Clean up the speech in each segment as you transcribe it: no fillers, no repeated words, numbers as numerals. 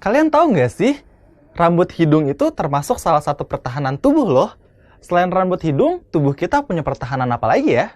Kalian tahu nggak sih, rambut hidung itu termasuk salah satu pertahanan tubuh loh. Selain rambut hidung, tubuh kita punya pertahanan apa lagi ya?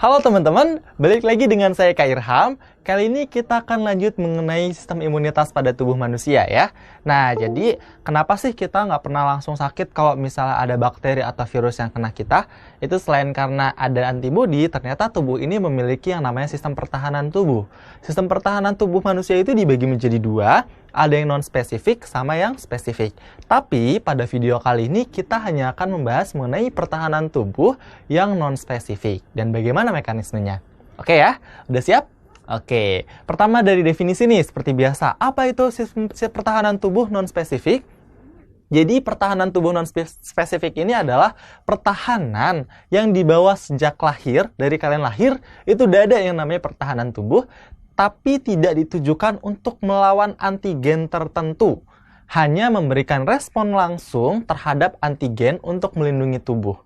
Halo teman-teman, balik lagi dengan saya Kak Irham. Kali ini kita akan lanjut mengenai sistem imunitas pada tubuh manusia ya. Nah, jadi kenapa sih kita nggak pernah langsung sakit kalau misalnya ada bakteri atau virus yang kena kita? Itu selain karena ada antibodi, ternyata tubuh ini memiliki yang namanya sistem pertahanan tubuh. Sistem pertahanan tubuh manusia itu dibagi menjadi dua, ada yang non-spesifik sama yang spesifik. Tapi pada video kali ini kita hanya akan membahas mengenai pertahanan tubuh yang non-spesifik dan bagaimana mekanismenya. Oke ya, udah siap? Oke, pertama dari definisi nih, seperti biasa. Apa itu sistem pertahanan tubuh non-spesifik? Jadi pertahanan tubuh non-spesifik ini adalah pertahanan yang dibawa sejak lahir, dari kalian lahir, itu udah ada yang namanya pertahanan tubuh, tapi tidak ditujukan untuk melawan antigen tertentu. Hanya memberikan respon langsung terhadap antigen untuk melindungi tubuh.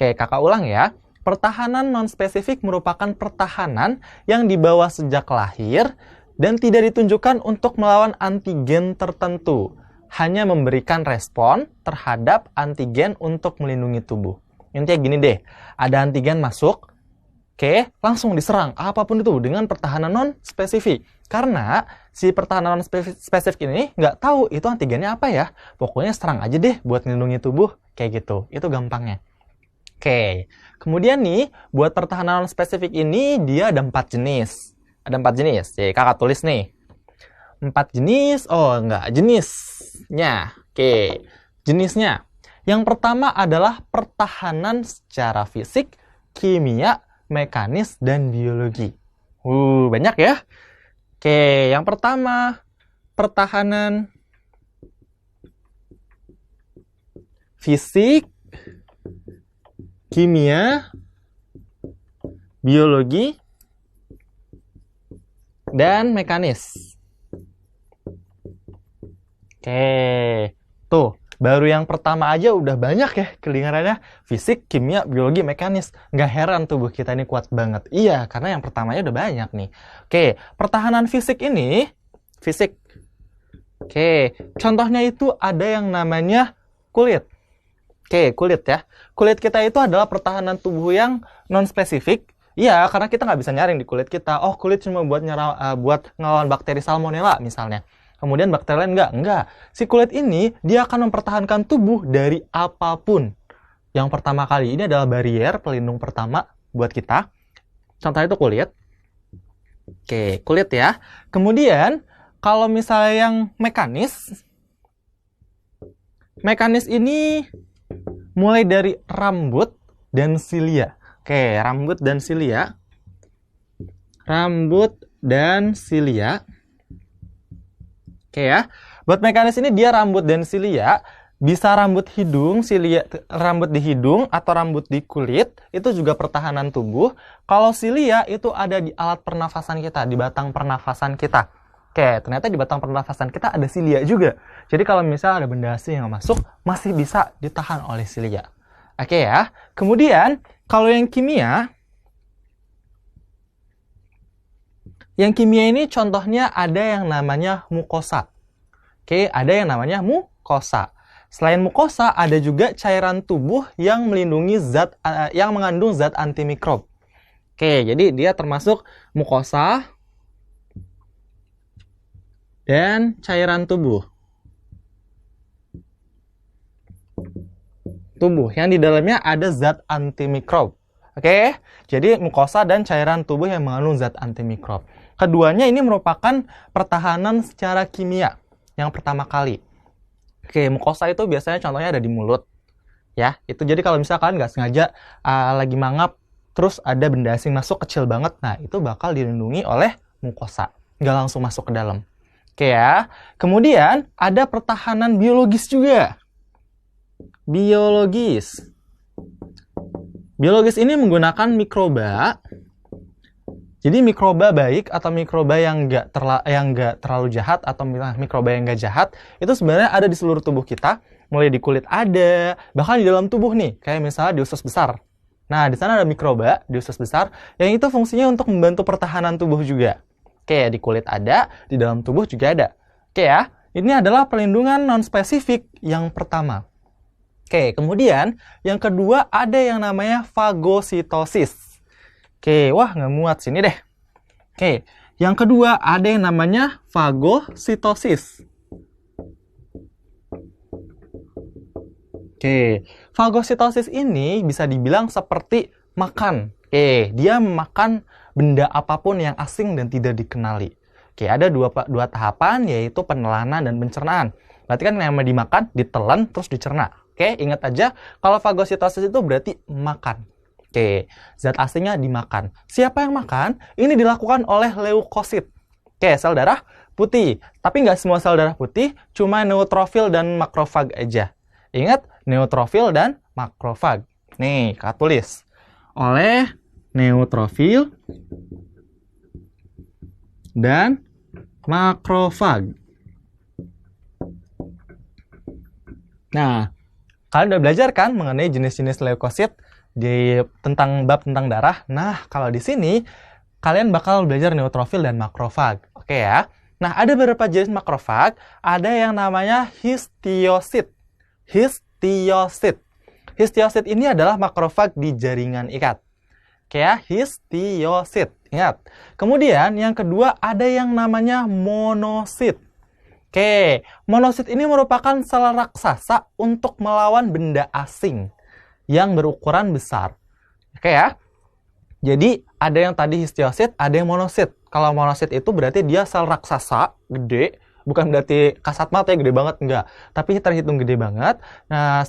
Oke, kakak ulang ya. Pertahanan non-spesifik merupakan pertahanan yang dibawa sejak lahir dan tidak ditunjukkan untuk melawan antigen tertentu. Hanya memberikan respon terhadap antigen untuk melindungi tubuh. Intinya gini deh, ada antigen masuk, oke, langsung diserang apapun itu dengan pertahanan non-spesifik. Karena si pertahanan non-spesifik ini nggak tahu itu antigennya apa ya. Pokoknya serang aja deh buat melindungi tubuh, kayak gitu. Itu gampangnya. Oke, kemudian nih, buat pertahanan non-spesifik ini, dia ada 4 jenis. Ada 4 jenis, jadi kakak tulis nih. 4 jenis, oh enggak, jenisnya. Oke, jenisnya. Yang pertama adalah pertahanan secara fisik, kimia, mekanis, dan biologi. Banyak ya. Oke, yang pertama, pertahanan fisik, kimia, biologi, dan mekanis. Oke, tuh, baru yang pertama aja udah banyak ya kedengarannya. Fisik, kimia, biologi, mekanis. Nggak heran tubuh kita ini kuat banget. Iya, karena yang pertamanya udah banyak nih. Oke, pertahanan fisik ini, fisik. Oke, contohnya itu ada yang namanya kulit. Oke, kulit ya. Kulit kita itu adalah pertahanan tubuh yang non-spesifik. Iya, karena kita nggak bisa nyaring di kulit kita. Oh, kulit cuma buat ngelawan bakteri salmonella misalnya. Kemudian bakteri lain enggak. Si kulit ini, dia akan mempertahankan tubuh dari apapun. Yang pertama kali ini adalah barrier pelindung pertama buat kita. Contohnya itu kulit. Oke, kulit ya. Kemudian, kalau misalnya yang mekanis ini mulai dari rambut dan silia. Oke, rambut dan silia. Rambut dan silia. Oke ya. Buat mekanis ini dia rambut dan silia. Bisa rambut hidung, silia, rambut di hidung atau rambut di kulit. Itu juga pertahanan tubuh. Kalau silia itu ada di alat pernafasan kita, di batang pernafasan kita. Oke, ternyata di batang pernafasan kita ada silia juga. Jadi kalau misalnya ada benda asing yang masuk, masih bisa ditahan oleh silia. Oke ya. Kemudian, kalau yang kimia ini contohnya ada yang namanya mukosa. Oke, ada yang namanya mukosa. Selain mukosa, ada juga cairan tubuh yang melindungi yang mengandung zat antimikrob. Oke, jadi dia termasuk mukosa dan cairan tubuh yang di dalamnya ada zat antimikrob. Oke, jadi mukosa dan cairan tubuh yang mengandung zat antimikrob. Keduanya ini merupakan pertahanan secara kimia yang pertama kali. Oke, mukosa itu biasanya contohnya ada di mulut. Ya, itu jadi kalau misalkan nggak sengaja lagi mangap, terus ada benda asing masuk kecil banget, nah itu bakal dilindungi oleh mukosa. Nggak langsung masuk ke dalam. Oke ya. Kemudian ada pertahanan biologis juga. Biologis ini menggunakan mikroba. Jadi mikroba baik atau mikroba yang nggak terlalu jahat atau mikroba yang nggak jahat itu sebenarnya ada di seluruh tubuh kita. Mulai di kulit ada, bahkan di dalam tubuh nih, kayak misalnya di usus besar. Nah, di sana ada mikroba di usus besar yang itu fungsinya untuk membantu pertahanan tubuh juga. Oke, di kulit ada, di dalam tubuh juga ada. Oke ya, ini adalah perlindungan non-spesifik yang pertama. Oke, kemudian yang kedua ada yang namanya fagositosis. Oke, wah nggak muat sini deh. Oke, yang kedua ada yang namanya fagositosis. Oke, fagositosis ini bisa dibilang seperti makan. Oke, dia memakan benda apapun yang asing dan tidak dikenali. Oke, ada dua tahapan, yaitu penelanan dan pencernaan. Berarti kan yang dimakan, ditelan, terus dicerna. Oke, ingat aja, kalau fagositosis itu berarti makan. Oke, zat asingnya dimakan. Siapa yang makan? Ini dilakukan oleh leukosit. Oke, sel darah putih. Tapi nggak semua sel darah putih, cuma neutrofil dan makrofag aja. Ingat, neutrofil dan makrofag. Nih, Kak tulis. Oleh neutrofil dan makrofag. Nah, kalian udah belajar kan mengenai jenis-jenis leukosit tentang darah? Nah, kalau di sini kalian bakal belajar neutrofil dan makrofag. Oke ya. Nah, ada beberapa jenis makrofag, ada yang namanya histiosit. Histiosit ini adalah makrofag di jaringan ikat. Oke ya, histiosit. Ingat. Kemudian yang kedua ada yang namanya monosit. Oke, monosit ini merupakan sel raksasa untuk melawan benda asing yang berukuran besar. Oke ya. Jadi ada yang tadi histiosit, ada yang monosit. Kalau monosit itu berarti dia sel raksasa, gede. Bukan berarti kasat mata ya gede banget, enggak. Tapi terhitung gede banget. Nah,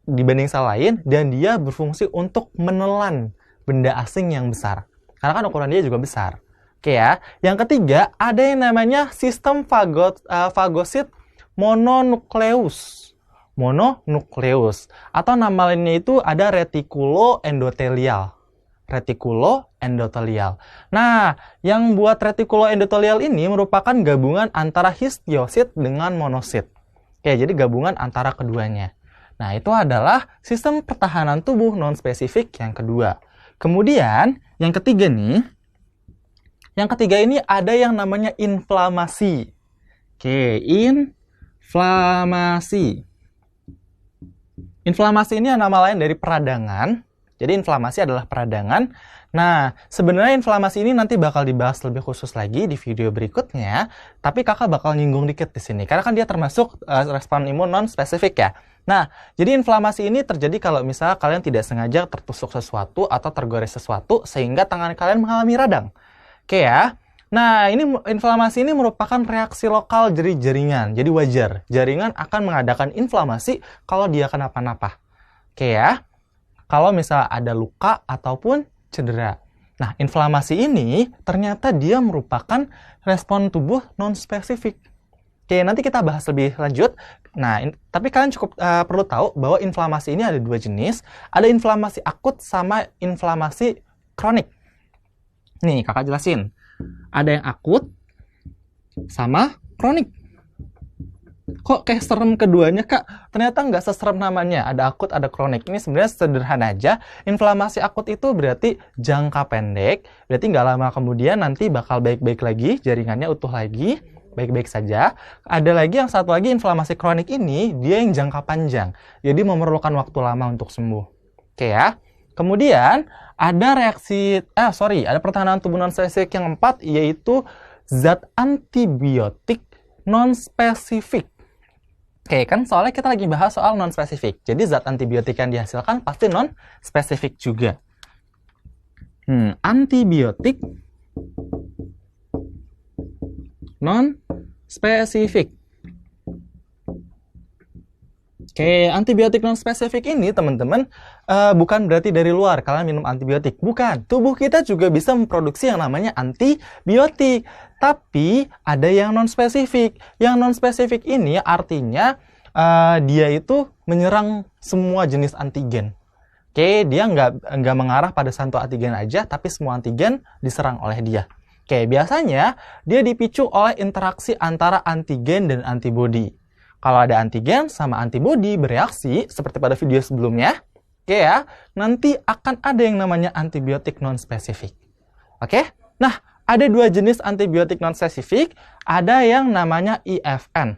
dibanding sel lain, dan dia berfungsi untuk menelan benda asing yang besar. Karena kan ukuran dia juga besar. Oke ya. Yang ketiga, ada yang namanya sistem fagosit mononukleus. Mononukleus. Atau nama lainnya itu ada retikuloendotelial. Retikuloendotelial. Nah, yang buat retikuloendotelial ini merupakan gabungan antara histiosit dengan monosit. Oke, jadi gabungan antara keduanya. Nah, itu adalah sistem pertahanan tubuh non-spesifik yang kedua. Kemudian, yang ketiga nih, yang ketiga ini ada yang namanya inflamasi. Oke, inflamasi. Inflamasi ini nama lain dari peradangan. Jadi inflamasi adalah peradangan. Nah, sebenarnya inflamasi ini nanti bakal dibahas lebih khusus lagi di video berikutnya. Tapi kakak bakal nyinggung dikit di sini. Karena kan dia termasuk respon imun non-spesifik ya. Nah, jadi inflamasi ini terjadi kalau misalnya kalian tidak sengaja tertusuk sesuatu atau tergores sesuatu sehingga tangan kalian mengalami radang. Oke ya. Nah, ini inflamasi ini merupakan reaksi lokal dari jaringan. Jadi wajar, jaringan akan mengadakan inflamasi kalau dia kenapa-napa. Oke ya. Kalau misalnya ada luka ataupun cedera. Nah, inflamasi ini ternyata dia merupakan respon tubuh non-spesifik. Oke, nanti kita bahas lebih lanjut. Nah, tapi kalian cukup perlu tahu bahwa inflamasi ini ada dua jenis. Ada inflamasi akut sama inflamasi kronik. Nih, kakak jelasin. Ada yang akut sama kronik. Kok kayak serem keduanya, Kak? Ternyata nggak seserem namanya. Ada akut, ada kronik. Ini sebenarnya sederhana aja. Inflamasi akut itu berarti jangka pendek. Berarti nggak lama kemudian nanti bakal baik-baik lagi. Jaringannya utuh lagi. Baik-baik saja. Ada lagi yang satu lagi, inflamasi kronik ini, dia yang jangka panjang. Jadi memerlukan waktu lama untuk sembuh. Oke ya. Kemudian, ada ada pertahanan tubuh non-spesifik yang 4, yaitu zat antibiotik non-spesifik. Oke, kan soalnya kita lagi bahas soal non-spesifik. Jadi zat antibiotik yang dihasilkan pasti non-spesifik juga. Antibiotik non-spesifik. Oke, antibiotik non-spesifik ini teman-teman bukan berarti dari luar kalian minum antibiotik. Bukan, tubuh kita juga bisa memproduksi yang namanya antibiotik. Tapi ada yang non-spesifik. Yang non-spesifik ini artinya dia itu menyerang semua jenis antigen. Oke, dia nggak mengarah pada satu antigen aja, tapi semua antigen diserang oleh dia. Oke, biasanya dia dipicu oleh interaksi antara antigen dan antibodi. Kalau ada antigen sama antibodi bereaksi, seperti pada video sebelumnya, Oke ya, nanti akan ada yang namanya antibiotik non-spesifik. Oke, nah ada dua jenis antibiotik non-spesifik, ada yang namanya IFN.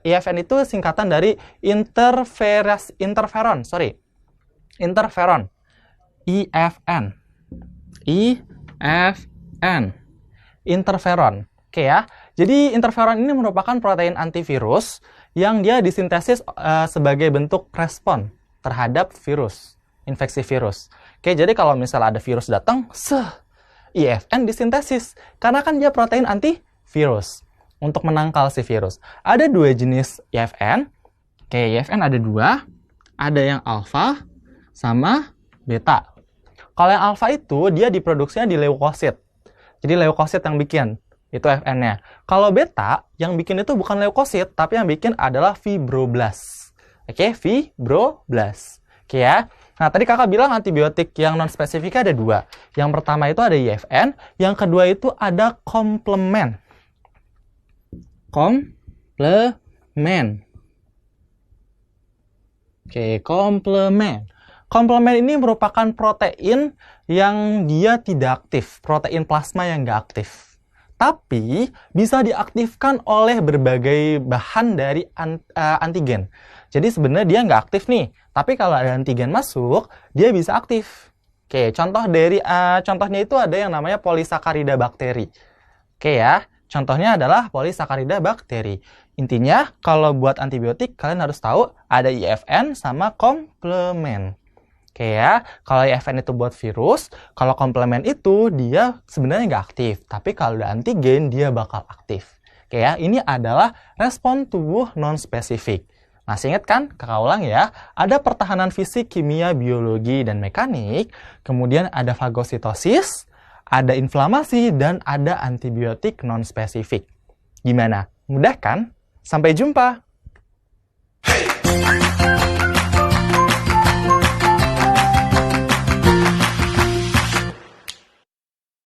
IFN itu singkatan dari interferon. IFN. Interferon. Oke ya. Jadi interferon ini merupakan protein antivirus yang dia disintesis sebagai bentuk respon terhadap virus, infeksi virus. Oke, jadi kalau misalnya ada virus datang, IFN disintesis karena kan dia protein antivirus untuk menangkal si virus. Ada dua jenis IFN. Oke, IFN ada dua. Ada yang alfa sama beta. Kalau yang alfa itu dia diproduksinya di leukosit. Jadi leukosit yang bikin. Itu FN-nya. Kalau beta yang bikin itu bukan leukosit, tapi yang bikin adalah fibroblast. Oke, fibroblast. Oke ya. Nah, tadi kakak bilang antibiotik yang non-spesifik ada dua. Yang pertama itu ada IFN, yang kedua itu ada komplement. Oke, komplement. Komplement ini merupakan protein yang dia tidak aktif, protein plasma yang nggak aktif. Tapi bisa diaktifkan oleh berbagai bahan dari antigen. Jadi sebenarnya dia nggak aktif nih, tapi kalau ada antigen masuk, dia bisa aktif. Oke, contohnya itu ada yang namanya polisakarida bakteri. Oke ya, contohnya adalah polisakarida bakteri. Intinya, kalau buat antibiotik, kalian harus tahu ada IFN sama komplement. Oke ya, kalau IFN itu buat virus, kalau komplement itu dia sebenarnya nggak aktif. Tapi kalau ada antigen, dia bakal aktif. Oke ya, ini adalah respon tubuh non-spesifik. Masih ingat kan? Kakak ulang ya. Ada pertahanan fisik, kimia, biologi, dan mekanik. Kemudian ada fagositosis, ada inflamasi, dan ada antibiotik non-spesifik. Gimana? Mudah kan? Sampai jumpa!